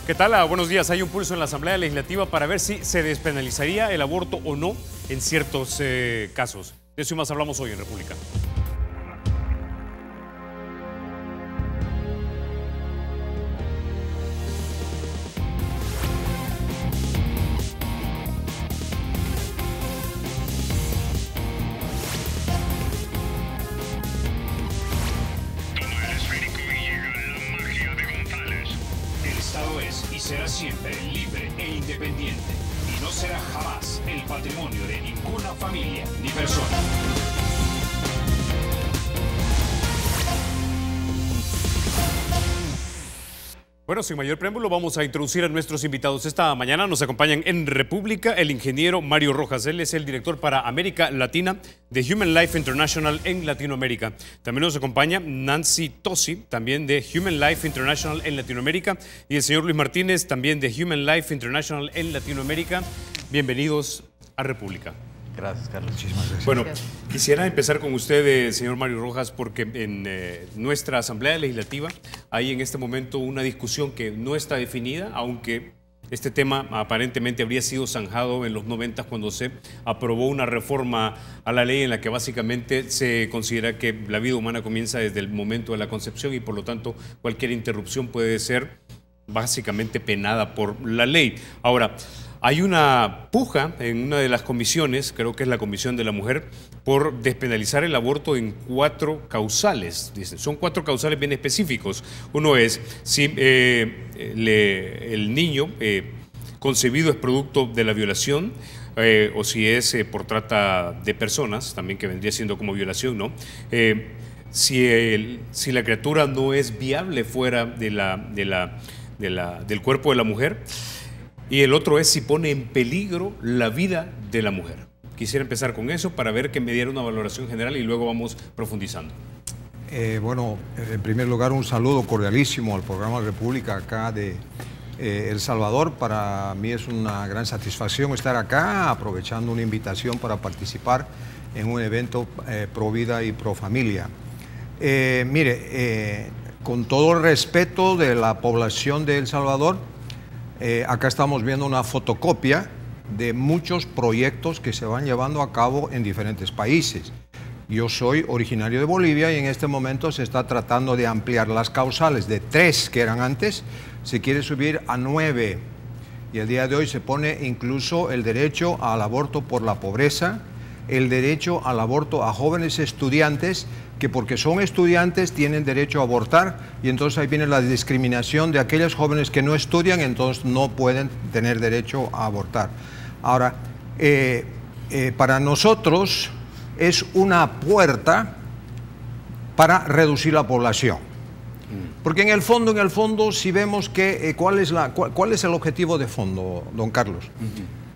¿Qué tal? Buenos días. Hay un pulso en la Asamblea Legislativa para ver si se despenalizaría el aborto o no en ciertos casos. De eso y más hablamos hoy en República. Será siempre libre e independiente y no será jamás el patrimonio de ninguna familia ni persona. Bueno, sin mayor preámbulo, vamos a introducir a nuestros invitados. Esta mañana nos acompañan en República el ingeniero Mario Rojas. Él es el director para América Latina de Human Life International en Latinoamérica. También nos acompaña Nancy Tosi, también de Human Life International en Latinoamérica, y el señor Luis Martínez, también de Human Life International en Latinoamérica. Bienvenidos a República. Gracias, Carlos. Muchísimas gracias. Bueno, quisiera empezar con usted, señor Mario Rojas, porque en nuestra Asamblea Legislativa hay en este momento una discusión que no está definida, aunque este tema aparentemente habría sido zanjado en los 90 cuando se aprobó una reforma a la ley en la que básicamente se considera que la vida humana comienza desde el momento de la concepción y por lo tanto cualquier interrupción puede ser básicamente penada por la ley. Ahora, hay una puja en una de las comisiones, creo que es la Comisión de la Mujer, por despenalizar el aborto en 4 causales. Dicen, son 4 causales bien específicos. Uno es si el niño concebido es producto de la violación, o si es por trata de personas, también que vendría siendo como violación, ¿no? Si la criatura no es viable fuera del cuerpo de la mujer. Y el otro es si pone en peligro la vida de la mujer. Quisiera empezar con eso para ver que me diera una valoración general y luego vamos profundizando. Bueno, en primer lugar un saludo cordialísimo al programa República acá de El Salvador. Para mí es una gran satisfacción estar acá, aprovechando una invitación para participar en un evento pro vida y pro familia. Con todo el respeto de la población de El Salvador, acá estamos viendo una fotocopia de muchos proyectos que se van llevando a cabo en diferentes países. Yo soy originario de Bolivia y en este momento se está tratando de ampliar las causales de 3 que eran antes, se quiere subir a 9. Y el día de hoy se pone incluso el derecho al aborto por la pobreza, el derecho al aborto a jóvenes estudiantes que porque son estudiantes tienen derecho a abortar, y entonces ahí viene la discriminación de aquellos jóvenes que no estudian, entonces no pueden tener derecho a abortar. Ahora, para nosotros es una puerta para reducir la población. Porque en el fondo, si vemos que ¿cuál es el objetivo de fondo, don Carlos?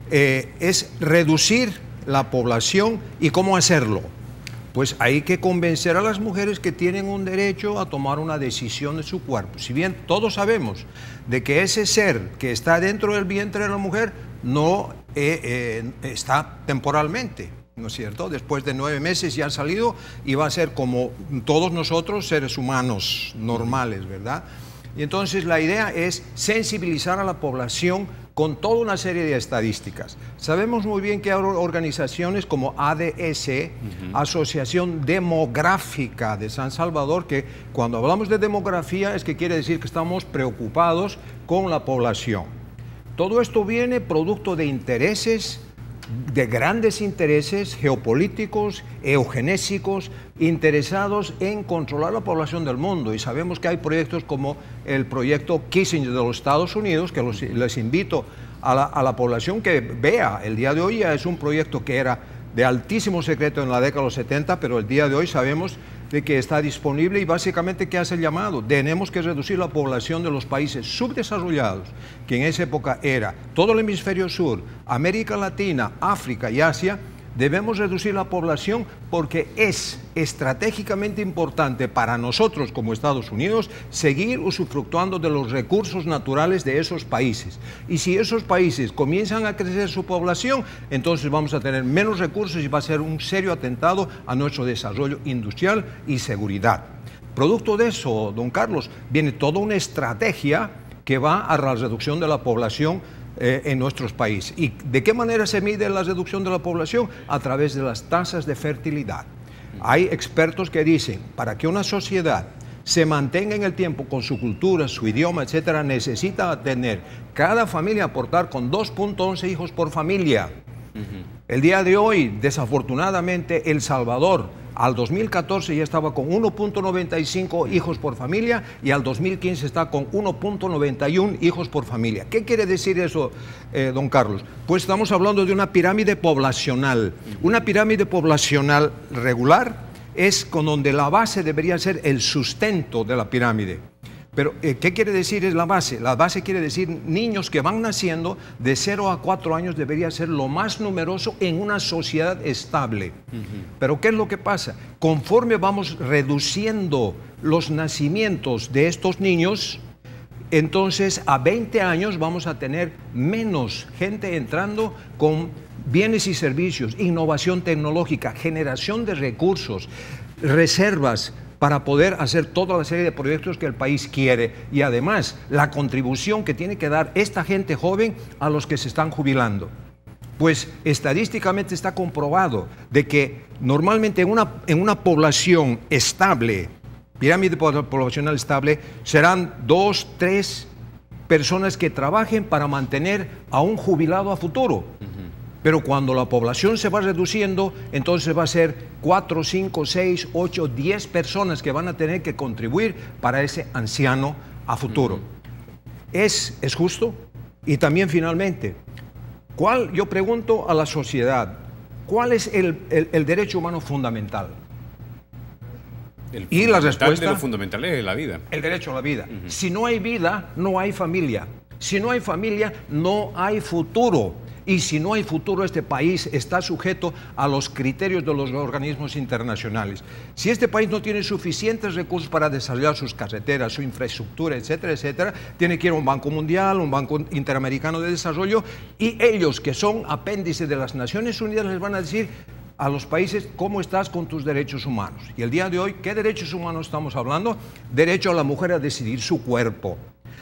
Es reducir la población. ¿Y cómo hacerlo? Pues hay que convencer a las mujeres que tienen un derecho a tomar una decisión de su cuerpo. Si bien todos sabemos de que ese ser que está dentro del vientre de la mujer no está temporalmente, ¿no es cierto? Después de 9 meses ya han salido y va a ser como todos nosotros, seres humanos normales, ¿verdad? Y entonces la idea es sensibilizar a la población con toda una serie de estadísticas. Sabemos muy bien que hay organizaciones como ADS, Asociación Demográfica de San Salvador, que cuando hablamos de demografía es que quiere decir que estamos preocupados con la población. Todo esto viene producto de intereses, de grandes intereses geopolíticos, eugenésicos, interesados en controlar la población del mundo. Y sabemos que hay proyectos como el proyecto Kissinger de los Estados Unidos, que les invito a la población que vea. El día de hoy ya es un proyecto que era de altísimo secreto en la década de los 70, pero el día de hoy sabemos de que está disponible y básicamente ¿qué hace el llamado? Tenemos que reducir la población de los países subdesarrollados, que en esa época era todo el hemisferio sur, América Latina, África y Asia. Debemos reducir la población porque es estratégicamente importante para nosotros como Estados Unidos seguir usufructuando de los recursos naturales de esos países. Y si esos países comienzan a crecer su población, entonces vamos a tener menos recursos y va a ser un serio atentado a nuestro desarrollo industrial y seguridad. Producto de eso, don Carlos, viene toda una estrategia que va a la reducción de la población en nuestros países. ¿Y de qué manera se mide la reducción de la población? A través de las tasas de fertilidad. Hay expertos que dicen, para que una sociedad se mantenga en el tiempo con su cultura, su idioma, etcétera, necesita tener cada familia aportar con 2.11 hijos por familia. El día de hoy, desafortunadamente, El Salvador al 2014 ya estaba con 1.95 hijos por familia y al 2015 está con 1.91 hijos por familia. ¿Qué quiere decir eso, don Carlos? Pues estamos hablando de una pirámide poblacional. Una pirámide poblacional regular es con donde la base debería ser el sustento de la pirámide. Pero, ¿qué quiere decir es la base? La base quiere decir niños que van naciendo de 0 a 4 años debería ser lo más numeroso en una sociedad estable. Pero, ¿qué es lo que pasa? Conforme vamos reduciendo los nacimientos de estos niños, entonces a 20 años vamos a tener menos gente entrando con bienes y servicios, innovación tecnológica, generación de recursos, reservas, para poder hacer toda la serie de proyectos que el país quiere y además la contribución que tiene que dar esta gente joven a los que se están jubilando. Pues estadísticamente está comprobado de que normalmente en una población estable, pirámide poblacional estable, serán 2, 3 personas que trabajen para mantener a un jubilado a futuro. Pero cuando la población se va reduciendo, entonces va a ser 4, 5, 6, 8, 10 personas que van a tener que contribuir para ese anciano a futuro. ¿Es justo? Y también finalmente, yo pregunto a la sociedad, ¿cuál es el derecho humano fundamental? Y la respuesta de lo fundamental es la vida. El derecho a la vida. Si no hay vida, no hay familia. Si no hay familia, no hay futuro. Y si no hay futuro, este país está sujeto a los criterios de los organismos internacionales. Si este país no tiene suficientes recursos para desarrollar sus carreteras, su infraestructura, etcétera, etcétera, tiene que ir a un Banco Mundial, un Banco Interamericano de Desarrollo, y ellos, que son apéndices de las Naciones Unidas, les van a decir a los países cómo estás con tus derechos humanos. Y el día de hoy, ¿qué derechos humanos estamos hablando? Derecho a la mujer a decidir su cuerpo.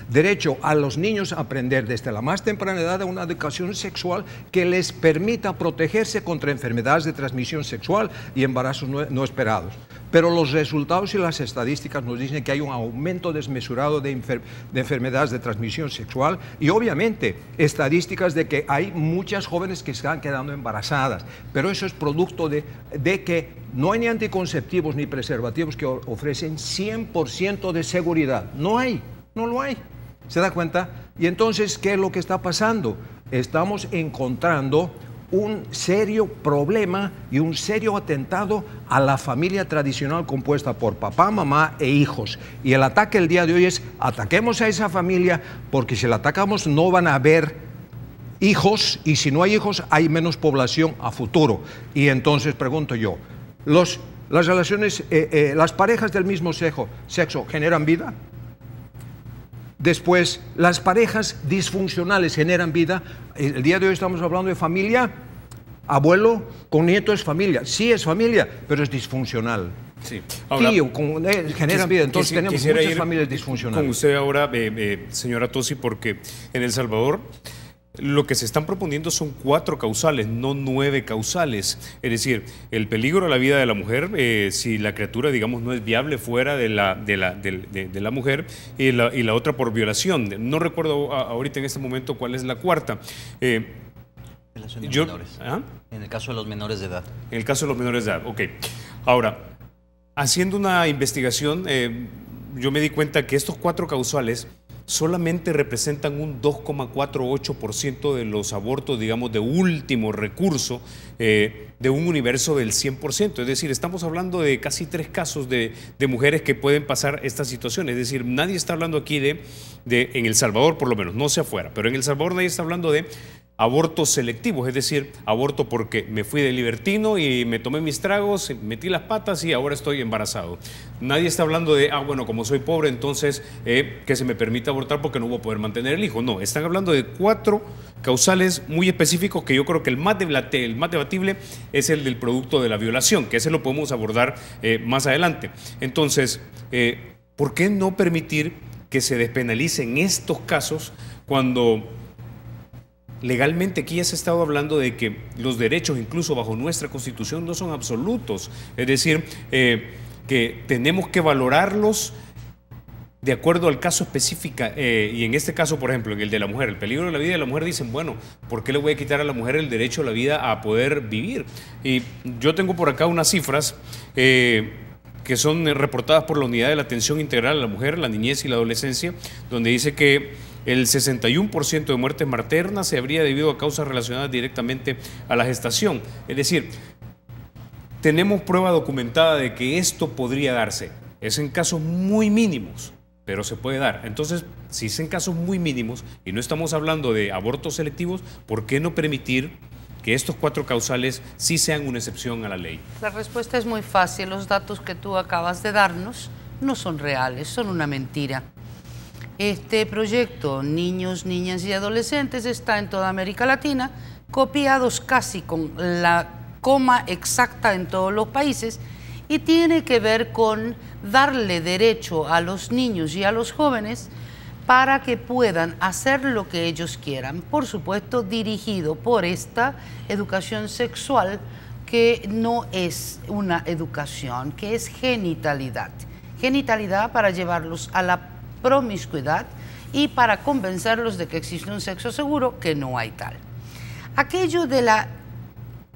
Derecho a los niños a aprender desde la más temprana edad a una educación sexual que les permita protegerse contra enfermedades de transmisión sexual y embarazos no esperados. Pero los resultados y las estadísticas nos dicen que hay un aumento desmesurado de enfermedades de transmisión sexual y obviamente estadísticas de que hay muchas jóvenes que se están quedando embarazadas. Pero eso es producto de que no hay ni anticonceptivos ni preservativos que ofrecen 100% de seguridad. No hay. No lo hay. ¿Se da cuenta? Y entonces, ¿qué es lo que está pasando? Estamos encontrando un serio problema y un serio atentado a la familia tradicional compuesta por papá, mamá e hijos. Y el ataque el día de hoy es, ataquemos a esa familia, porque si la atacamos no van a haber hijos, y si no hay hijos hay menos población a futuro. Y entonces pregunto yo, las relaciones, las parejas del mismo sexo generan vida. Después, las parejas disfuncionales generan vida. El día de hoy estamos hablando de familia. Abuelo con nieto es familia. Sí es familia, pero es disfuncional. Sí. Ahora, tío, generan vida. Entonces tenemos muchas familias disfuncionales. Con usted ahora, señora Tosi, porque en El Salvador lo que se están proponiendo son 4 causales, no 9 causales. Es decir, el peligro a la vida de la mujer, si la criatura, digamos, no es viable fuera de la mujer, y la otra por violación. No recuerdo ahorita en este momento cuál es la cuarta. Menores. En el caso de los menores de edad. En el caso de los menores de edad, ok. Ahora, haciendo una investigación, yo me di cuenta que estos 4 causales solamente representan un 2,48% de los abortos, digamos, de último recurso de un universo del 100%. Es decir, estamos hablando de casi 3 casos de mujeres que pueden pasar esta situación. Es decir, nadie está hablando aquí en El Salvador, por lo menos, no sé afuera, pero en El Salvador nadie está hablando de abortos selectivos, es decir, aborto porque me fui de libertino y me tomé mis tragos, metí las patas y ahora estoy embarazado. Nadie está hablando de, bueno, como soy pobre, entonces que se me permita abortar porque no voy a poder mantener el hijo. No, están hablando de 4 causales muy específicos que yo creo que el más debatible es el del producto de la violación, que ese lo podemos abordar más adelante. Entonces, ¿por qué no permitir que se despenalicen estos casos cuando legalmente aquí ya se ha estado hablando de que los derechos, incluso bajo nuestra Constitución, no son absolutos. Es decir, que tenemos que valorarlos de acuerdo al caso específico, y en este caso, por ejemplo, en el de la mujer, el peligro de la vida de la mujer, dicen, bueno, ¿por qué le voy a quitar a la mujer el derecho a la vida a poder vivir? Y yo tengo por acá unas cifras que son reportadas por la Unidad de la Atención Integral a la Mujer, la Niñez y la Adolescencia, donde dice que el 61% de muertes maternas se habría debido a causas relacionadas directamente a la gestación. Es decir, tenemos prueba documentada de que esto podría darse. Es en casos muy mínimos, pero se puede dar. Entonces, si es en casos muy mínimos y no estamos hablando de abortos selectivos, ¿por qué no permitir que estos 4 causales sí sean una excepción a la ley? La respuesta es muy fácil. Los datos que tú acabas de darnos no son reales, son una mentira. Este proyecto, Niños, Niñas y Adolescentes, está en toda América Latina, copiados casi con la coma exacta en todos los países, y tiene que ver con darle derecho a los niños y a los jóvenes para que puedan hacer lo que ellos quieran, por supuesto dirigido por esta educación sexual que no es una educación, que es genitalidad. Genitalidad para llevarlos a la promiscuidad y para convencerlos de que existe un sexo seguro, que no hay tal. Aquello de la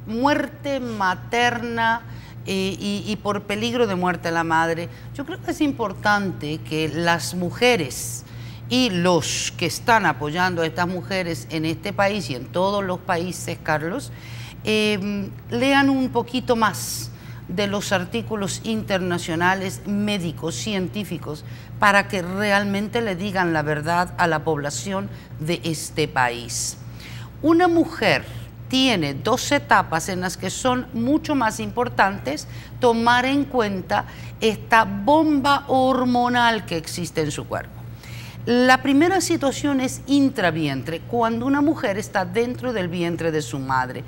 muerte materna y por peligro de muerte a la madre, yo creo que es importante que las mujeres y los que están apoyando a estas mujeres en este país y en todos los países, Carlos, lean un poquito más de los artículos internacionales médicos, científicos, para que realmente le digan la verdad a la población de este país. Una mujer tiene 2 etapas en las que son mucho más importantes tomar en cuenta esta bomba hormonal que existe en su cuerpo. La primera situación es intravientre, cuando una mujer está dentro del vientre de su madre.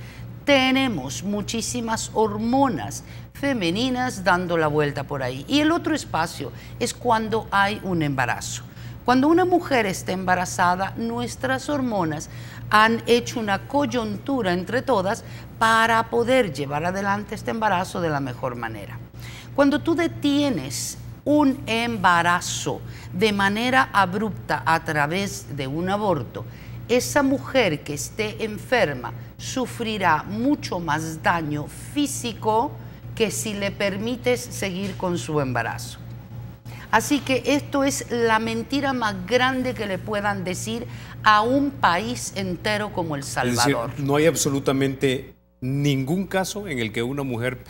Tenemos muchísimas hormonas femeninas dando la vuelta por ahí. Y el otro espacio es cuando hay un embarazo. Cuando una mujer está embarazada, nuestras hormonas han hecho una coyuntura entre todas para poder llevar adelante este embarazo de la mejor manera. Cuando tú detienes un embarazo de manera abrupta a través de un aborto, esa mujer que esté enferma sufrirá mucho más daño físico que si le permites seguir con su embarazo. Así que esto es la mentira más grande que le puedan decir a un país entero como El Salvador. Es decir, no hay absolutamente ningún caso en el que una mujer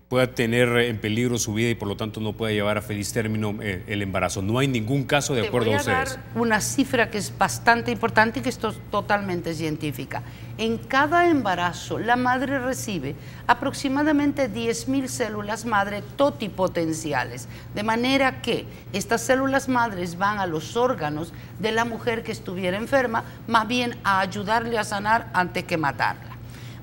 pueda tener en peligro su vida y por lo tanto no pueda llevar a feliz término el embarazo. No hay ningún caso de acuerdo a ustedes. Te voy a dar una cifra que es bastante importante y que esto es totalmente científica. En cada embarazo la madre recibe aproximadamente 10.000 células madre totipotenciales, de manera que estas células madres van a los órganos de la mujer que estuviera enferma, más bien a ayudarle a sanar antes que matarla.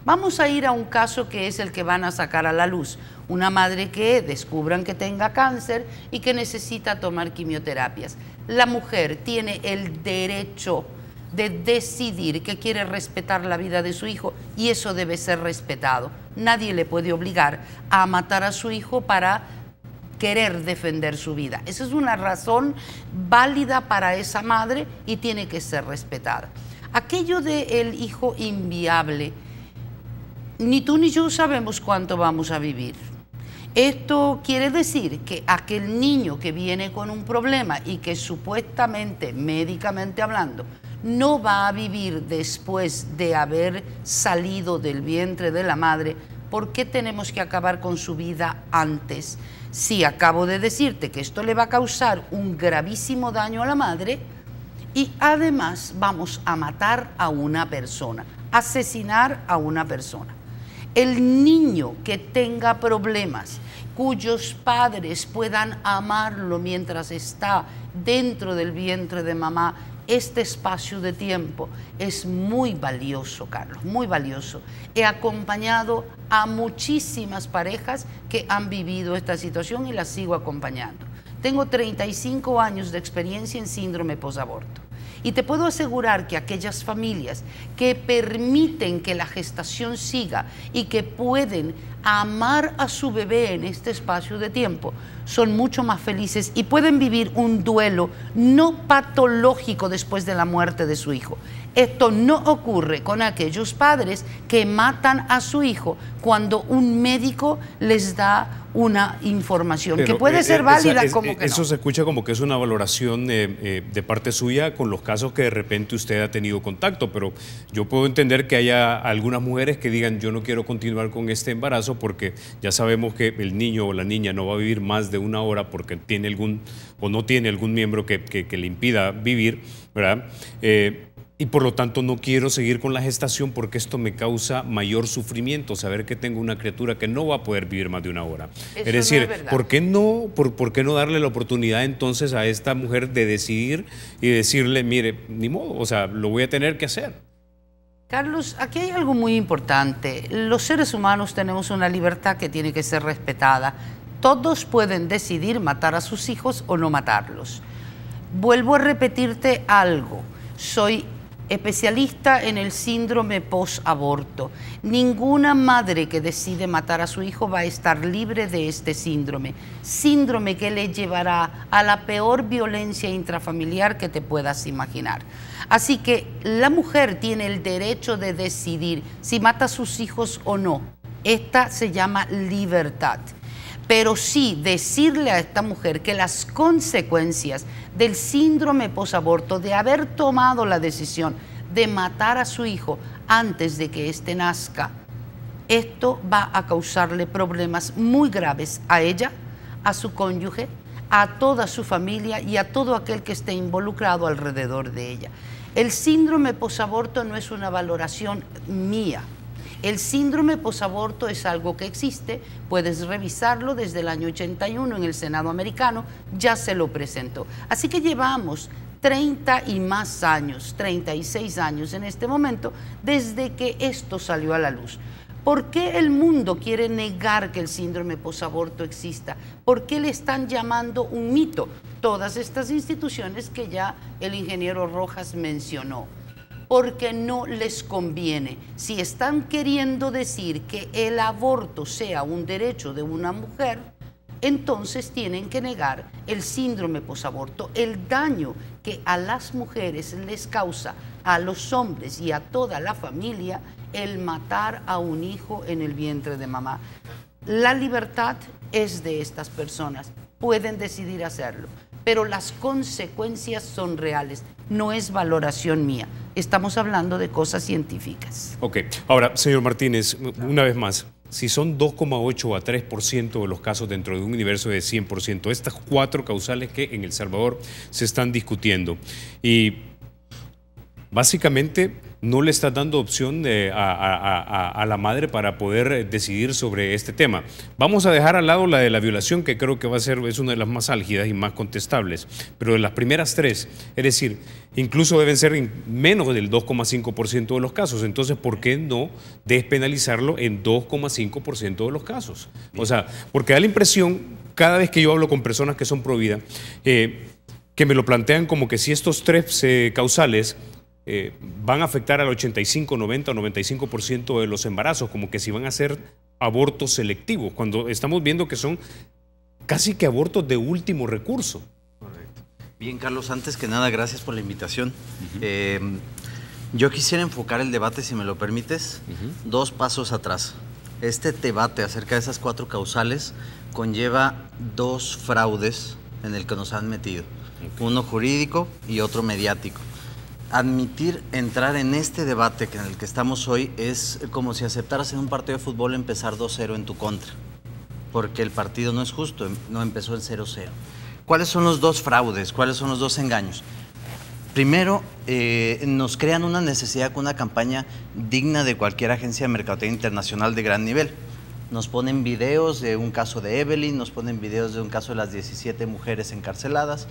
Vamos a ir a un caso que es el que van a sacar a la luz. Una madre que descubran que tenga cáncer y que necesita tomar quimioterapias. La mujer tiene el derecho de decidir que quiere respetar la vida de su hijo y eso debe ser respetado. Nadie le puede obligar a matar a su hijo para querer defender su vida. Esa es una razón válida para esa madre y tiene que ser respetada. Aquello del hijo inviable, ni tú ni yo sabemos cuánto vamos a vivir. Esto quiere decir que aquel niño que viene con un problema y que supuestamente, médicamente hablando, no va a vivir después de haber salido del vientre de la madre, ¿por qué tenemos que acabar con su vida antes? Si acabo de decirte que esto le va a causar un gravísimo daño a la madre y además vamos a matar a una persona, asesinar a una persona. El niño que tenga problemas, cuyos padres puedan amarlo mientras está dentro del vientre de mamá, este espacio de tiempo es muy valioso, Carlos, muy valioso. He acompañado a muchísimas parejas que han vivido esta situación y las sigo acompañando. Tengo 35 años de experiencia en síndrome posaborto. Y te puedo asegurar que aquellas familias que permiten que la gestación siga y que pueden amar a su bebé en este espacio de tiempo son mucho más felices y pueden vivir un duelo no patológico después de la muerte de su hijo. Esto no ocurre con aquellos padres que matan a su hijo cuando un médico les da una información que puede ser válida como que eso no. se escucha como que es una valoración de parte suya con los casos que de repente usted ha tenido contacto, pero yo puedo entender que haya algunas mujeres que digan yo no quiero continuar con este embarazo porque ya sabemos que el niño o la niña no va a vivir más de una hora porque tiene algún o no tiene algún miembro que le impida vivir, ¿verdad? Y por lo tanto no quiero seguir con la gestación porque esto me causa mayor sufrimiento, saber que tengo una criatura que no va a poder vivir más de una hora. Eso Es decir, no es verdad. ¿por qué no darle la oportunidad entonces a esta mujer de decidir y decirle, mire, ni modo, o sea, lo voy a tener que hacer? Carlos, aquí hay algo muy importante. Los seres humanos tenemos una libertad que tiene que ser respetada. Todos pueden decidir matar a sus hijos o no matarlos. Vuelvo a repetirte algo. Soy especialista en el síndrome post-aborto. Ninguna madre que decide matar a su hijo va a estar libre de este síndrome. Síndrome que le llevará a la peor violencia intrafamiliar que te puedas imaginar. Así que la mujer tiene el derecho de decidir si mata a sus hijos o no. Esta se llama libertad. Pero sí decirle a esta mujer que las consecuencias del síndrome posaborto, de haber tomado la decisión de matar a su hijo antes de que éste nazca, esto va a causarle problemas muy graves a ella, a su cónyuge, a toda su familia y a todo aquel que esté involucrado alrededor de ella. El síndrome posaborto no es una valoración mía. El síndrome posaborto es algo que existe, puedes revisarlo desde el año 81 en el Senado americano, ya se lo presentó. Así que llevamos 30 y más años, 36 años en este momento, desde que esto salió a la luz. ¿Por qué el mundo quiere negar que el síndrome posaborto exista? ¿Por qué le están llamando un mito? Todas estas instituciones que ya el ingeniero Rojas mencionó. Porque no les conviene. Si están queriendo decir que el aborto sea un derecho de una mujer, entonces tienen que negar el síndrome posaborto, el daño que a las mujeres les causa, a los hombres y a toda la familia, el matar a un hijo en el vientre de mamá. La libertad es de estas personas, pueden decidir hacerlo, pero las consecuencias son reales, no es valoración mía. Estamos hablando de cosas científicas. Ok, ahora, señor Martínez, una vez más, si son 2,8 a 3% de los casos dentro de un universo de 100%, estas 4 causales que en El Salvador se están discutiendo, y básicamente no le está dando opción a la madre para poder decidir sobre este tema. Vamos a dejar al lado la de la violación, que creo que es una de las más álgidas y más contestables, pero de las primeras 3, es decir, incluso deben ser menos del 2,5% de los casos. Entonces, ¿por qué no despenalizarlo en 2,5% de los casos? O sea, porque da la impresión, cada vez que yo hablo con personas que son pro vida, que me lo plantean como que si estos 3 causales van a afectar al 85, 90 o 95% de los embarazos, como que si van a ser abortos selectivos, cuando estamos viendo que son casi que abortos de último recurso. Correcto. Bien, Carlos, antes que nada, gracias por la invitación. Yo quisiera enfocar el debate, si me lo permites, 2 pasos atrás. Este debate acerca de esas 4 causales conlleva 2 fraudes en el que nos han metido. Uno jurídico y otro mediático. Admitir entrar en este debate en el que estamos hoy es como si aceptaras en un partido de fútbol empezar 2-0 en tu contra, porque el partido no es justo, no empezó en 0-0. ¿Cuáles son los 2 fraudes? ¿Cuáles son los 2 engaños? Primero, nos crean una necesidad con una campaña digna de cualquier agencia de mercadotecnia internacional de gran nivel. Nos ponen videos de un caso de Evelyn, nos ponen videos de un caso de las 17 mujeres encarceladas,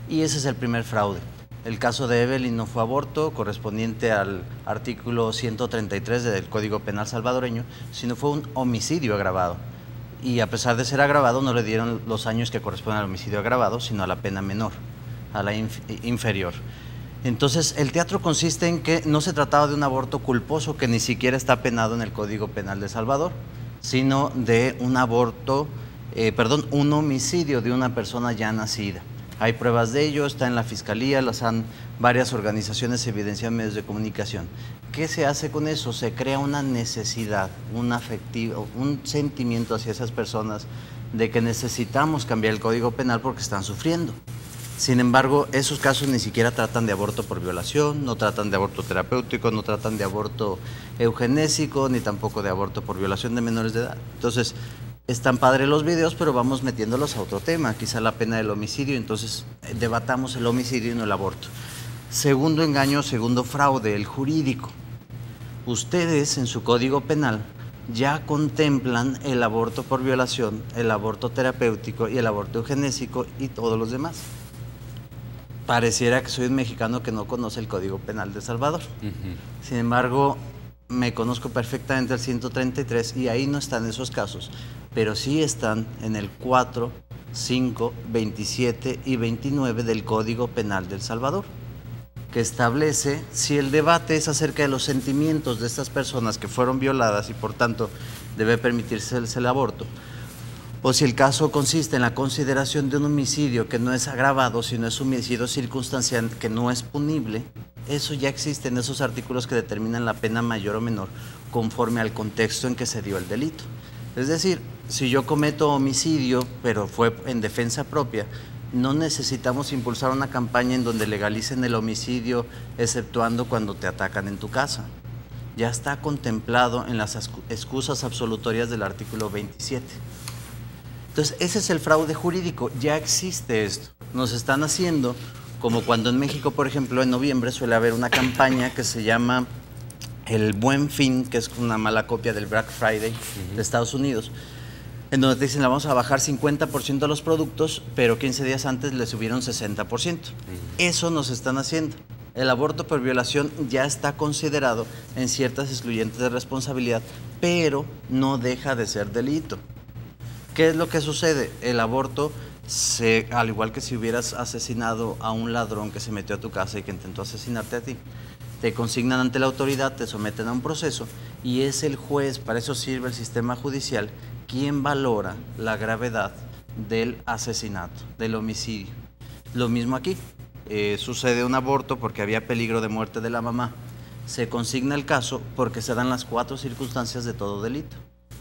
y ese es el primer fraude. El caso de Evelyn no fue aborto correspondiente al artículo 133 del Código Penal salvadoreño, sino fue un homicidio agravado. y a pesar de ser agravado no le dieron los años que corresponden al homicidio agravado, sino a la pena menor, a la inferior. Entonces, el teatro consiste en que no se trataba de un aborto culposo que ni siquiera está penado en el Código Penal de El Salvador, sino de un un homicidio de una persona ya nacida. Hay pruebas de ello, está en la Fiscalía, las han varias organizaciones evidenciado en medios de comunicación. ¿Qué se hace con eso? Se crea una necesidad, un sentimiento hacia esas personas de que necesitamos cambiar el Código Penal porque están sufriendo. Sin embargo, esos casos ni siquiera tratan de aborto por violación, no tratan de aborto terapéutico, no tratan de aborto eugenésico, ni tampoco de aborto por violación de menores de edad. Entonces, están padres los videos, pero vamos metiéndolos a otro tema, quizá la pena del homicidio, entonces debatamos el homicidio y no el aborto. Segundo engaño, segundo fraude, el jurídico. Ustedes en su Código Penal ya contemplan el aborto por violación, el aborto terapéutico y el aborto eugenésico y todos los demás. Pareciera que soy un mexicano que no conoce el Código Penal de El Salvador. Sin embargo, me conozco perfectamente el 133 y ahí no están esos casos, pero sí están en el 4, 5, 27 y 29 del Código Penal de El Salvador, que establece si el debate es acerca de los sentimientos de estas personas que fueron violadas y por tanto debe permitirse el aborto, o si el caso consiste en la consideración de un homicidio que no es agravado, sino es homicidio circunstancial que no es punible. Eso ya existe en esos artículos que determinan la pena mayor o menor conforme al contexto en que se dio el delito. Es decir, si yo cometo homicidio, pero fue en defensa propia, no necesitamos impulsar una campaña en donde legalicen el homicidio, exceptuando cuando te atacan en tu casa. Ya está contemplado en las excusas absolutorias del artículo 27. Entonces, ese es el fraude jurídico, ya existe esto. Nos están haciendo, como cuando en México, por ejemplo, en noviembre suele haber una campaña que se llama el Buen Fin, que es una mala copia del Black Friday de Estados Unidos, en donde te dicen, le vamos a bajar 50% a los productos, pero 15 días antes le subieron 60%. Eso nos están haciendo. El aborto por violación ya está considerado en ciertas excluyentes de responsabilidad, pero no deja de ser delito. ¿Qué es lo que sucede? El aborto, al igual que si hubieras asesinado a un ladrón que se metió a tu casa y que intentó asesinarte a ti, te consignan ante la autoridad, te someten a un proceso y es el juez, para eso sirve el sistema judicial, quien valora la gravedad del asesinato, del homicidio. Lo mismo aquí, sucede un aborto porque había peligro de muerte de la mamá. Se consigna el caso porque se dan las 4 circunstancias de todo delito.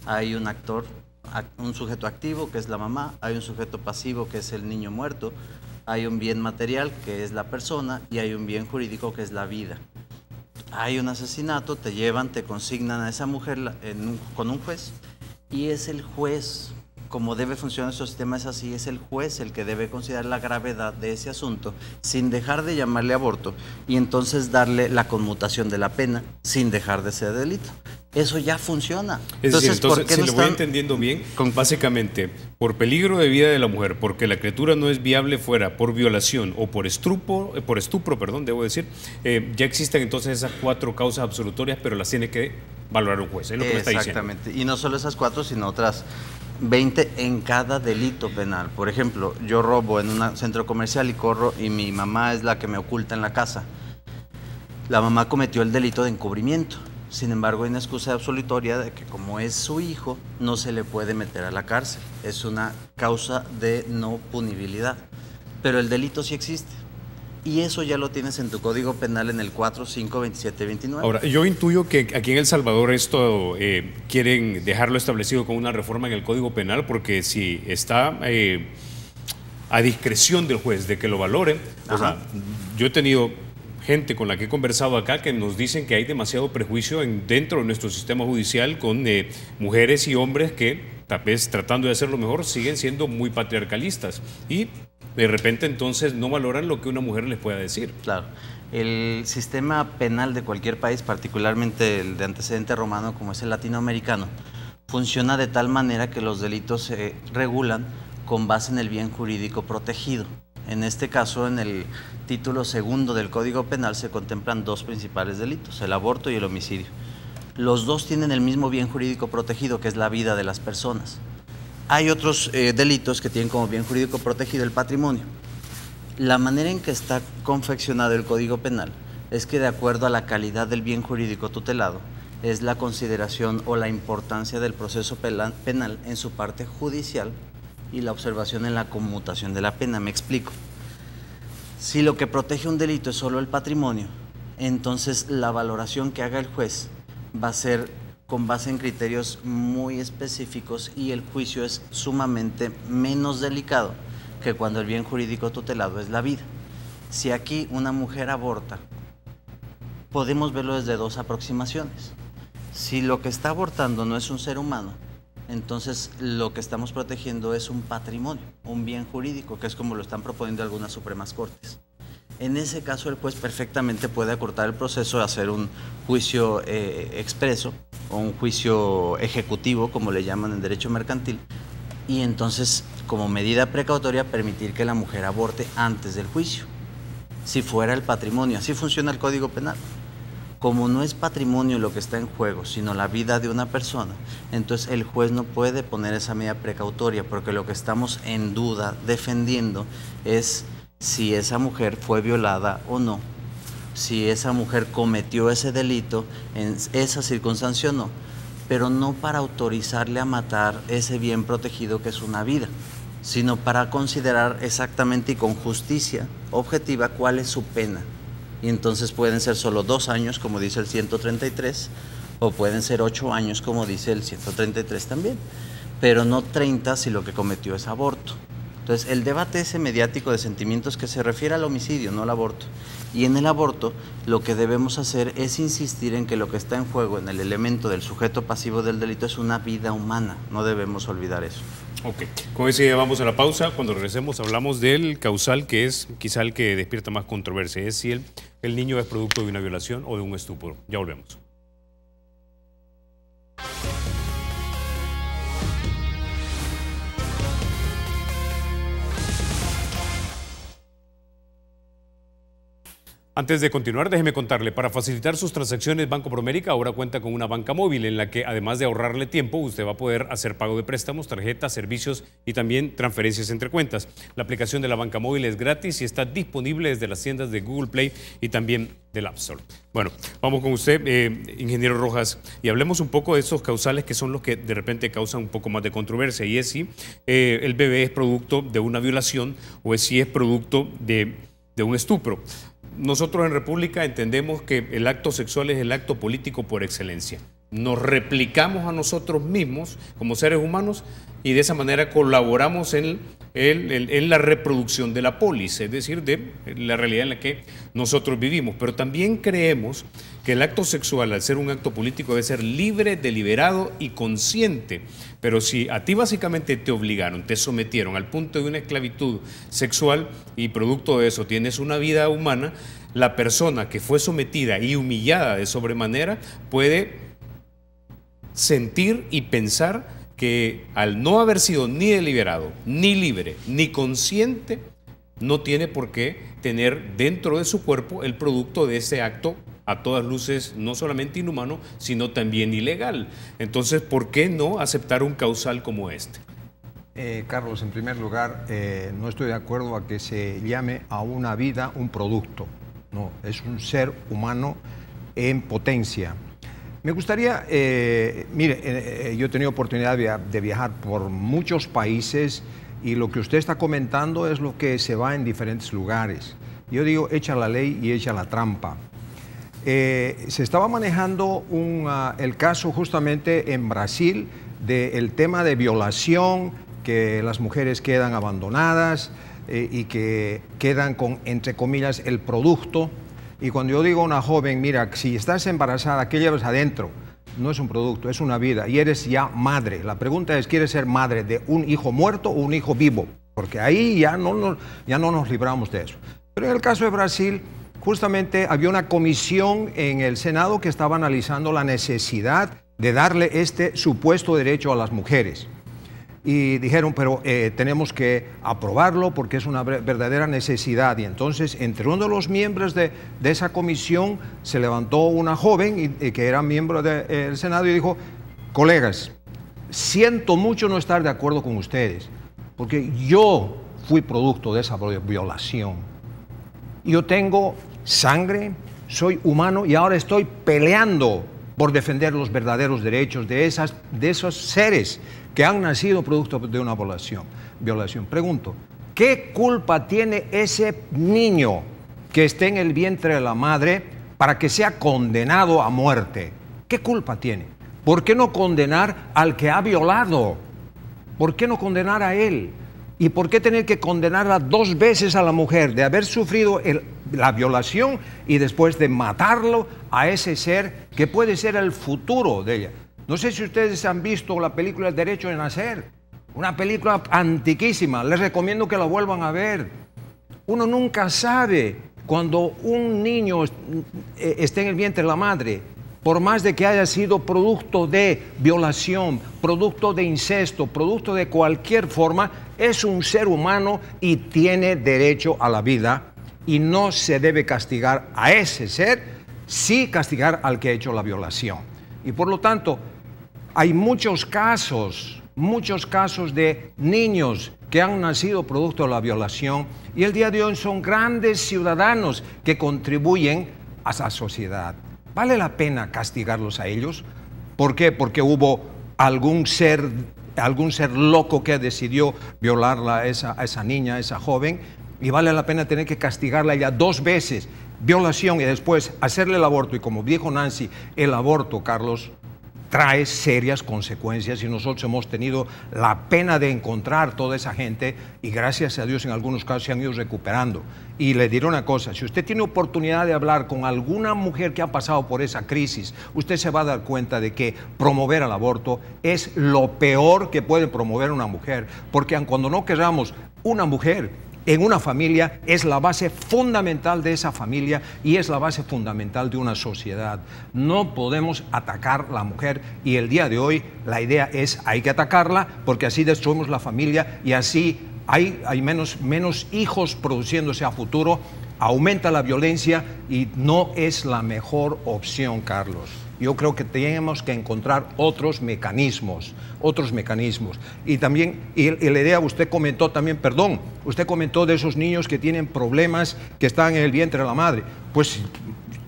Hay un sujeto activo, que es la mamá, hay un sujeto pasivo, que es el niño muerto, hay un bien material, que es la persona, y hay un bien jurídico, que es la vida. Hay un asesinato, te llevan, te consignan a esa mujer con un juez, y es el juez, como debe funcionar nuestro sistema es así, es el juez el que debe considerar la gravedad de ese asunto, sin dejar de llamarle aborto, y entonces darle la conmutación de la pena, sin dejar de ser delito. Eso ya funciona. Es decir, entonces ¿por qué si no lo voy están entendiendo bien, básicamente, por peligro de vida de la mujer, porque la criatura no es viable fuera, por violación o por estupro, debo decir, ya existen entonces esas 4 causas absolutorias, pero las tiene que valorar un juez, es lo que me está diciendo. Exactamente, y no solo esas 4, sino otras 20 en cada delito penal. Por ejemplo, yo robo en un centro comercial y corro y mi mamá es la que me oculta en la casa. La mamá cometió el delito de encubrimiento. Sin embargo, hay una excusa absolutoria de que como es su hijo, no se le puede meter a la cárcel. Es una causa de no punibilidad. Pero el delito sí existe. Y eso ya lo tienes en tu Código Penal en el 4, 5, 27, 29. Ahora, yo intuyo que aquí en El Salvador esto quieren dejarlo establecido con una reforma en el Código Penal, porque si está a discreción del juez de que lo valore, o sea, yo he tenido gente con la que he conversado acá que nos dicen que hay demasiado prejuicio dentro de nuestro sistema judicial con mujeres y hombres que, tal vez tratando de hacerlo mejor, siguen siendo muy patriarcalistas y de repente entonces no valoran lo que una mujer les pueda decir. Claro. El sistema penal de cualquier país, particularmente el de antecedente romano como es el latinoamericano, funciona de tal manera que los delitos se regulan con base en el bien jurídico protegido. En este caso, en el título 2 del Código Penal se contemplan 2 principales delitos, el aborto y el homicidio. Los 2 tienen el mismo bien jurídico protegido, que es la vida de las personas. Hay otros delitos que tienen como bien jurídico protegido el patrimonio. La manera en que está confeccionado el Código Penal es que de acuerdo a la calidad del bien jurídico tutelado, es la consideración o la importancia del proceso penal en su parte judicial y la observación en la conmutación de la pena. Me explico. Si lo que protege un delito es solo el patrimonio, entonces la valoración que haga el juez va a ser con base en criterios muy específicos y el juicio es sumamente menos delicado que cuando el bien jurídico tutelado es la vida. Si aquí una mujer aborta, podemos verlo desde dos aproximaciones. Si lo que está abortando no es un ser humano, entonces lo que estamos protegiendo es un patrimonio, un bien jurídico, que es como lo están proponiendo algunas Supremas Cortes. En ese caso el juez perfectamente puede acortar el proceso, hacer un juicio expreso o un juicio ejecutivo, como le llaman en derecho mercantil, y entonces como medida precautoria permitir que la mujer aborte antes del juicio, si fuera el patrimonio. Así funciona el Código Penal. Como no es patrimonio lo que está en juego, sino la vida de una persona, entonces el juez no puede poner esa medida precautoria, porque lo que estamos en duda defendiendo es si esa mujer fue violada o no, si esa mujer cometió ese delito en esa circunstancia o no, pero no para autorizarle a matar ese bien protegido que es una vida, sino para considerar exactamente y con justicia objetiva cuál es su pena. Y entonces pueden ser solo 2 años, como dice el 133, o pueden ser 8 años, como dice el 133 también, pero no 30 si lo que cometió es aborto. Entonces, el debate ese mediático de sentimientos que se refiere al homicidio, no al aborto. Y en el aborto, lo que debemos hacer es insistir en que lo que está en juego en el elemento del sujeto pasivo del delito es una vida humana. No debemos olvidar eso. Ok, con eso ya vamos a la pausa. Cuando regresemos hablamos del causal, que es quizá el que despierta más controversia. Es si el niño es producto de una violación o de un estupro. Ya volvemos. Antes de continuar, déjeme contarle, para facilitar sus transacciones, Banco Promérica ahora cuenta con una banca móvil en la que, además de ahorrarle tiempo, usted va a poder hacer pago de préstamos, tarjetas, servicios y también transferencias entre cuentas. La aplicación de la banca móvil es gratis y está disponible desde las tiendas de Google Play y también del App Store. Bueno, vamos con usted, ingeniero Rojas, y hablemos un poco de esos causales que son los que de repente causan un poco más de controversia, y es si el bebé es producto de una violación o es si es producto de un estupro. Nosotros en República entendemos que el acto sexual es el acto político por excelencia. Nos replicamos a nosotros mismos como seres humanos y de esa manera colaboramos en la reproducción de la polis, es decir, de la realidad en la que nosotros vivimos. Pero también creemos que el acto sexual, al ser un acto político, debe ser libre, deliberado y consciente. Pero si a ti básicamente te obligaron, te sometieron al punto de una esclavitud sexual y producto de eso tienes una vida humana, la persona que fue sometida y humillada de sobremanera puede sentir y pensar que al no haber sido ni deliberado, ni libre, ni consciente, no tiene por qué tener dentro de su cuerpo el producto de ese acto a todas luces no solamente inhumano, sino también ilegal. Entonces, ¿por qué no aceptar un causal como este? Carlos, en primer lugar, no estoy de acuerdo a que se llame a una vida un producto. No, es un ser humano en potencia. Me gustaría, mire, yo he tenido oportunidad de viajar por muchos países y lo que usted está comentando es lo que se va en diferentes lugares. Yo digo, echa la ley y echa la trampa. Se estaba manejando el caso justamente en Brasil del tema de violación, que las mujeres quedan abandonadas y que quedan con, entre comillas, el producto. Y cuando yo digo a una joven, mira, si estás embarazada, ¿qué llevas adentro? No es un producto, es una vida y eres ya madre. La pregunta es, ¿quieres ser madre de un hijo muerto o un hijo vivo? Porque ahí ya no nos libramos de eso. Pero en el caso de Brasil, justamente había una comisión en el Senado que estaba analizando la necesidad de darle este supuesto derecho a las mujeres. Y dijeron, pero tenemos que aprobarlo porque es una verdadera necesidad. Y entonces, entre uno de los miembros de esa comisión, se levantó una joven que era miembro del Senado y dijo, colegas, siento mucho no estar de acuerdo con ustedes, porque yo fui producto de esa violación. Yo tengo sangre, soy humano y ahora estoy peleando por defender los verdaderos derechos de esos seres que han nacido producto de una violación. Pregunto, ¿qué culpa tiene ese niño que esté en el vientre de la madre para que sea condenado a muerte? ¿Qué culpa tiene? ¿Por qué no condenar al que ha violado? ¿Por qué no condenar a él? ¿Y por qué tener que condenarla 2 veces a la mujer de haber sufrido la violación y después de matarlo a ese ser que puede ser el futuro de ella? No sé si ustedes han visto la película El Derecho de Nacer, una película antiquísima, les recomiendo que la vuelvan a ver. Uno nunca sabe cuando un niño esté en el vientre de la madre, por más de que haya sido producto de violación, producto de incesto, producto de cualquier forma, es un ser humano y tiene derecho a la vida y no se debe castigar a ese ser, sí castigar al que ha hecho la violación. Y por lo tanto, hay muchos casos de niños que han nacido producto de la violación y el día de hoy son grandes ciudadanos que contribuyen a la sociedad. ¿Vale la pena castigarlos a ellos? ¿Por qué? Porque hubo algún ser loco que decidió violarla a esa niña, a esa joven, y vale la pena tener que castigarla a ella 2 veces, violación y después hacerle el aborto. Y como dijo Nancy, el aborto, Carlos, trae serias consecuencias y nosotros hemos tenido la pena de encontrar toda esa gente y gracias a Dios en algunos casos se han ido recuperando. Y le diré una cosa, si usted tiene oportunidad de hablar con alguna mujer que ha pasado por esa crisis, usted se va a dar cuenta de que promover el aborto es lo peor que puede promover una mujer, porque cuando no queramos una mujer en una familia es la base fundamental de esa familia y es la base fundamental de una sociedad. No podemos atacar a la mujer y el día de hoy la idea es hay que atacarla porque así destruimos la familia y así hay menos hijos produciéndose a futuro, aumenta la violencia y no es la mejor opción, Carlos. Yo creo que tenemos que encontrar otros mecanismos. Y también, y la idea, usted comentó también, usted comentó de esos niños que tienen problemas, que están en el vientre de la madre. Pues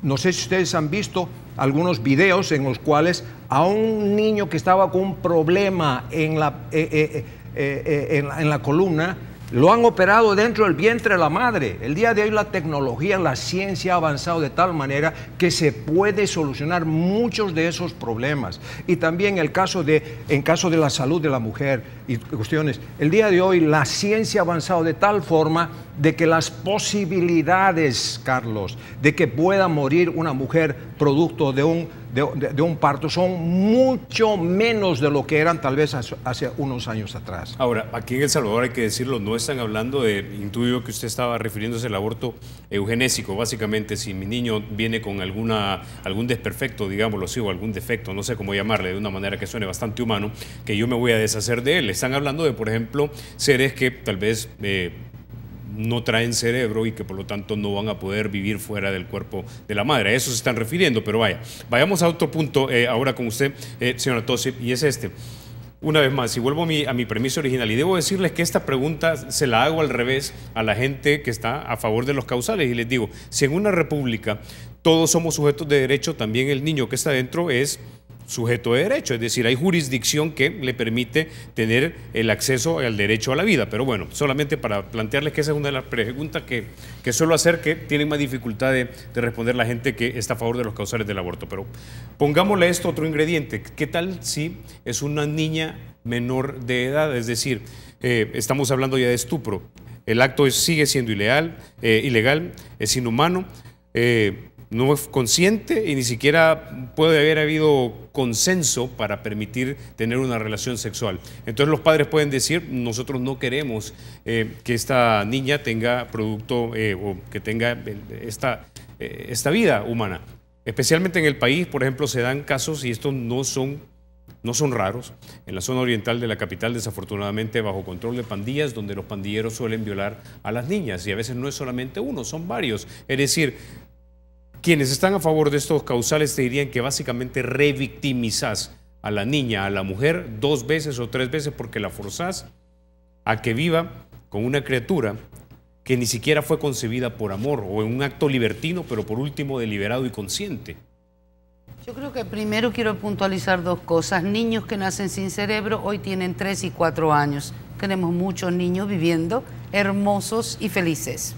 no sé si ustedes han visto algunos videos en los cuales a un niño que estaba con un problema en la columna, lo han operado dentro del vientre de la madre. El día de hoy la tecnología, la ciencia ha avanzado de tal manera que se puede solucionar muchos de esos problemas. Y también en caso de la salud de la mujer y cuestiones, el día de hoy la ciencia ha avanzado de tal forma de que las posibilidades, Carlos, de que pueda morir una mujer producto de un parto son mucho menos de lo que eran tal vez hace unos años atrás. Ahora, aquí en El Salvador hay que decirlo, no están hablando de, intuyo que usted estaba refiriéndose al aborto eugenésico, básicamente si mi niño viene con algún desperfecto, digámoslo así, o algún defecto, no sé cómo llamarle, de una manera que suene bastante humano, que yo me voy a deshacer de él. Están hablando de, por ejemplo, seres que tal vez no traen cerebro y que por lo tanto no van a poder vivir fuera del cuerpo de la madre. A eso se están refiriendo, pero vayamos a otro punto ahora con usted, señora Tosi, y es este. Una vez más, si vuelvo a mi premisa original, y debo decirles que esta pregunta se la hago al revés a la gente que está a favor de los causales, y les digo, si en una república todos somos sujetos de derecho, también el niño que está dentro es sujeto de derecho, es decir, hay jurisdicción que le permite tener el acceso al derecho a la vida. Pero bueno, solamente para plantearles que esa es una de las preguntas que suelo hacer, que tienen más dificultad de responder la gente que está a favor de los causales del aborto. Pero pongámosle esto otro ingrediente. ¿Qué tal si es una niña menor de edad? Es decir, estamos hablando ya de estupro. El acto sigue siendo ilegal, es inhumano, no es consciente y ni siquiera puede haber habido consenso para permitir tener una relación sexual. Entonces los padres pueden decir, nosotros no queremos que esta niña tenga producto o que tenga esta vida humana. Especialmente en el país, por ejemplo, se dan casos, y estos no son raros, en la zona oriental de la capital, desafortunadamente bajo control de pandillas, donde los pandilleros suelen violar a las niñas, y a veces no es solamente uno, son varios. Es decir, quienes están a favor de estos causales te dirían que básicamente revictimizás a la niña, a la mujer, 2 veces o 3 veces porque la forzás a que viva con una criatura que ni siquiera fue concebida por amor o en un acto libertino, pero por último deliberado y consciente. Yo creo que primero quiero puntualizar 2 cosas. Niños que nacen sin cerebro hoy tienen 3 y 4 años. Tenemos muchos niños viviendo hermosos y felices.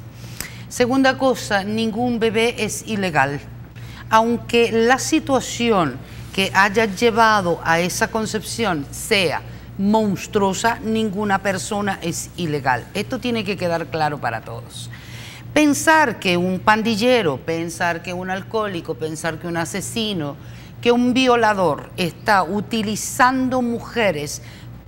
Segunda cosa, ningún bebé es ilegal. Aunque la situación que haya llevado a esa concepción sea monstruosa, ninguna persona es ilegal. Esto tiene que quedar claro para todos. Pensar que un pandillero, pensar que un alcohólico, pensar que un asesino, que un violador está utilizando mujeres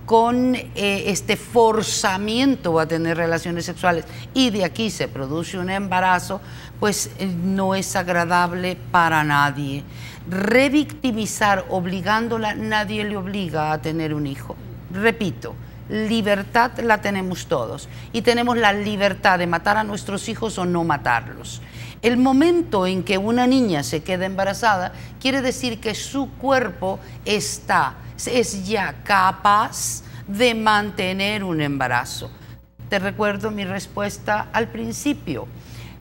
con este forzamiento a tener relaciones sexuales y de aquí se produce un embarazo, pues no es agradable para nadie. Revictimizar obligándola, nadie le obliga a tener un hijo. Repito, libertad la tenemos todos y tenemos la libertad de matar a nuestros hijos o no matarlos. El momento en que una niña se queda embarazada quiere decir que su cuerpo es ya capaz de mantener un embarazo. Te recuerdo mi respuesta al principio.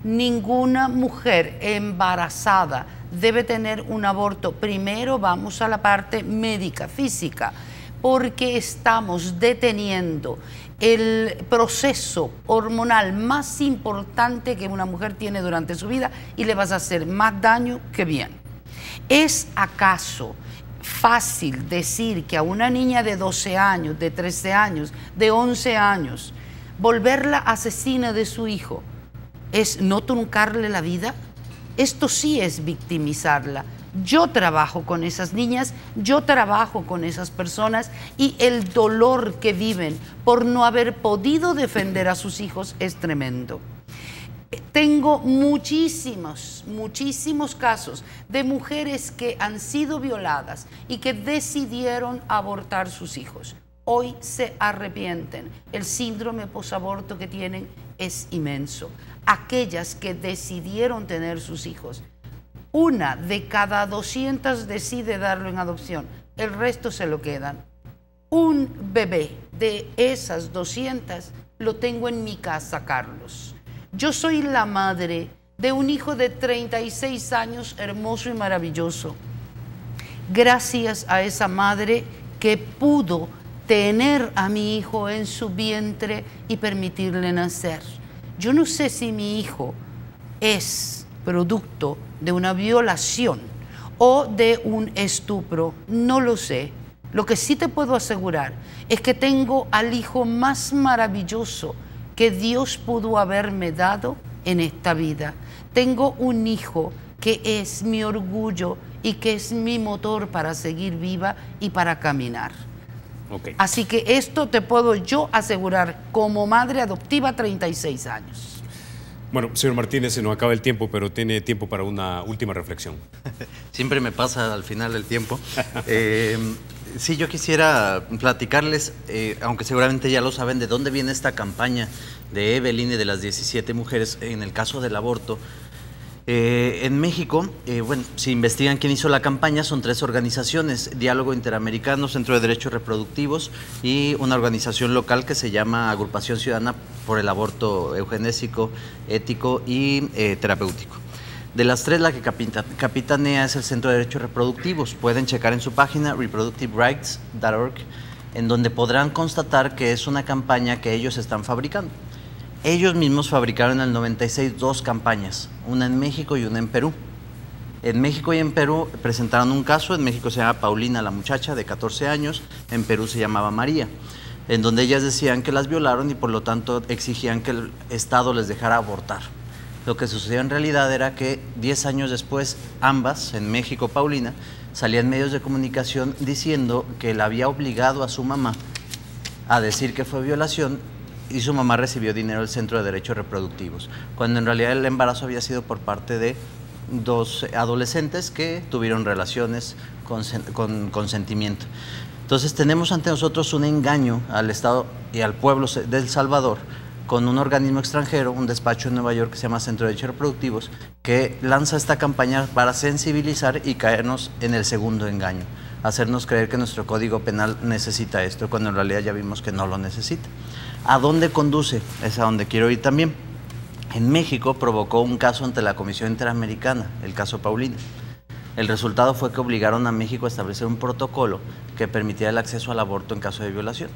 Ninguna mujer embarazada debe tener un aborto. Primero vamos a la parte médica, física, porque estamos deteniendo el proceso hormonal más importante que una mujer tiene durante su vida y le vas a hacer más daño que bien. ¿Es acaso fácil decir que a una niña de 12 años, de 13 años, de 11 años, volverla asesina de su hijo es no truncarle la vida? Esto sí es victimizarla. Yo trabajo con esas niñas, yo trabajo con esas personas y el dolor que viven por no haber podido defender a sus hijos es tremendo. Tengo muchísimos casos de mujeres que han sido violadas y que decidieron abortar sus hijos. Hoy se arrepienten. El síndrome posaborto que tienen es inmenso. Aquellas que decidieron tener sus hijos, 1 de cada 200 decide darlo en adopción, el resto se lo quedan. Un bebé de esas 200 lo tengo en mi casa, Carlos. Yo soy la madre de un hijo de 36 años, hermoso y maravilloso. Gracias a esa madre que pudo tener a mi hijo en su vientre y permitirle nacer. Yo no sé si mi hijo es producto de una violación o de un estupro, no lo sé. Lo que sí te puedo asegurar es que tengo al hijo más maravilloso que Dios pudo haberme dado en esta vida. Tengo un hijo que es mi orgullo y que es mi motor para seguir viva y para caminar. Okay. Así que esto te puedo yo asegurar como madre adoptiva, 36 años. Bueno, señor Martínez, se nos acaba el tiempo, pero tiene tiempo para una última reflexión. Siempre me pasa al final el tiempo. Sí, yo quisiera platicarles, aunque seguramente ya lo saben, de dónde viene esta campaña de Evelyn y de las 17 mujeres en el caso del aborto. En México, bueno, si investigan quién hizo la campaña, son 3 organizaciones: Diálogo Interamericano, Centro de Derechos Reproductivos y una organización local que se llama Agrupación Ciudadana por el Aborto Eugenésico, Ético y Terapéutico. De las 3, la que capitanea es el Centro de Derechos Reproductivos. Pueden checar en su página reproductiverights.org, en donde podrán constatar que es una campaña que ellos están fabricando. Ellos mismos fabricaron en el 96 2 campañas, una en México y una en Perú. En México y en Perú presentaron un caso. En México se llama Paulina, la muchacha de 14 años, en Perú se llamaba María, en donde ellas decían que las violaron y por lo tanto exigían que el Estado les dejara abortar. Lo que sucedió en realidad era que 10 años después, ambas, en México Paulina, salían medios de comunicación diciendo que la había obligado a su mamá a decir que fue violación y su mamá recibió dinero del Centro de Derechos Reproductivos, cuando en realidad el embarazo había sido por parte de 2 adolescentes que tuvieron relaciones con consentimiento. Entonces tenemos ante nosotros un engaño al Estado y al pueblo de El Salvador con un organismo extranjero, un despacho en Nueva York que se llama Centro de Derechos Reproductivos, que lanza esta campaña para sensibilizar y caernos en el segundo engaño. hacernos creer que nuestro Código Penal necesita esto, cuando en realidad ya vimos que no lo necesita. ¿A dónde conduce? Es a donde quiero ir también. En México provocó un caso ante la Comisión Interamericana, el caso Paulina. El resultado fue que obligaron a México a establecer un protocolo que permitiera el acceso al aborto en caso de violación.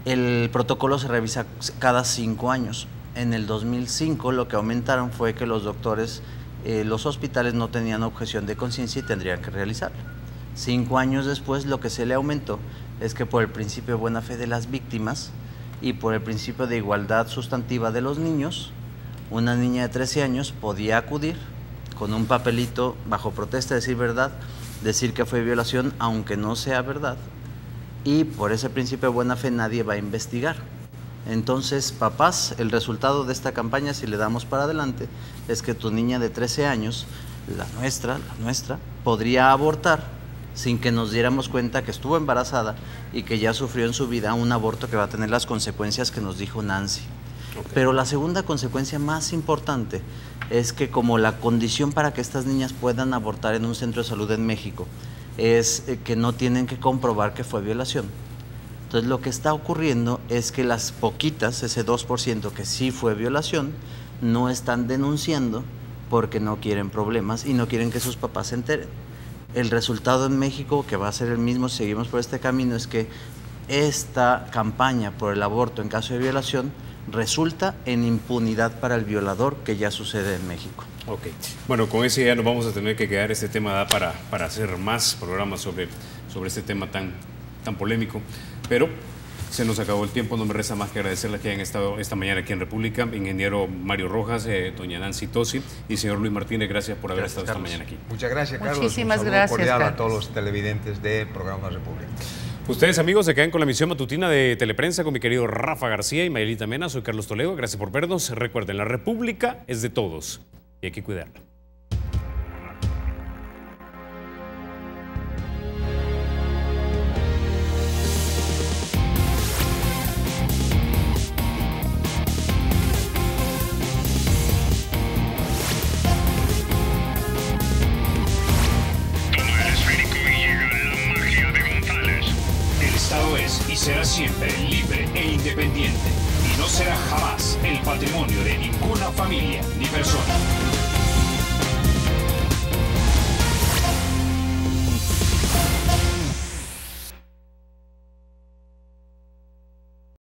El protocolo se revisa cada 5 años. En el 2005 lo que aumentaron fue que los doctores, los hospitales no tenían objeción de conciencia y tendrían que realizarlo. 5 años después lo que se le aumentó es que por el principio de buena fe de las víctimas y por el principio de igualdad sustantiva de los niños, una niña de 13 años podía acudir con un papelito bajo protesta, decir verdad, decir que fue violación aunque no sea verdad, y por ese principio de buena fe nadie va a investigar. Entonces, papás, el resultado de esta campaña, si le damos para adelante, es que tu niña de 13 años, la nuestra, podría abortar sin que nos diéramos cuenta que estuvo embarazada y que ya sufrió en su vida un aborto que va a tener las consecuencias que nos dijo Nancy. Okay. Pero la segunda consecuencia más importante es que como la condición para que estas niñas puedan abortar en un centro de salud en México es que no tienen que comprobar que fue violación. Entonces lo que está ocurriendo es que las poquitas, ese 2% que sí fue violación, no están denunciando porque no quieren problemas y no quieren que sus papás se enteren. El resultado en México, que va a ser el mismo si seguimos por este camino, es que esta campaña por el aborto en caso de violación resulta en impunidad para el violador, que ya sucede en México. Ok. Bueno, con eso ya nos vamos a tener que quedar. Este tema da para hacer más programas sobre este tema tan polémico. Pero se nos acabó el tiempo, no me resta más que agradecerles que hayan estado esta mañana aquí en República. Ingeniero Mario Rojas, doña Nancy Tosi y señor Luis Martínez, gracias por haber estado esta mañana aquí. Muchas gracias, Carlos. Muchísimas un gracias, cordial Carlos. a todos los televidentes del programa República. Ustedes, amigos, se quedan con la emisión matutina de Teleprensa con mi querido Rafa García y Mayelita Mena. Soy Carlos Toledo, gracias por vernos. Recuerden, la República es de todos y hay que cuidarla. Y será siempre libre e independiente y no será jamás el patrimonio de ninguna familia ni persona.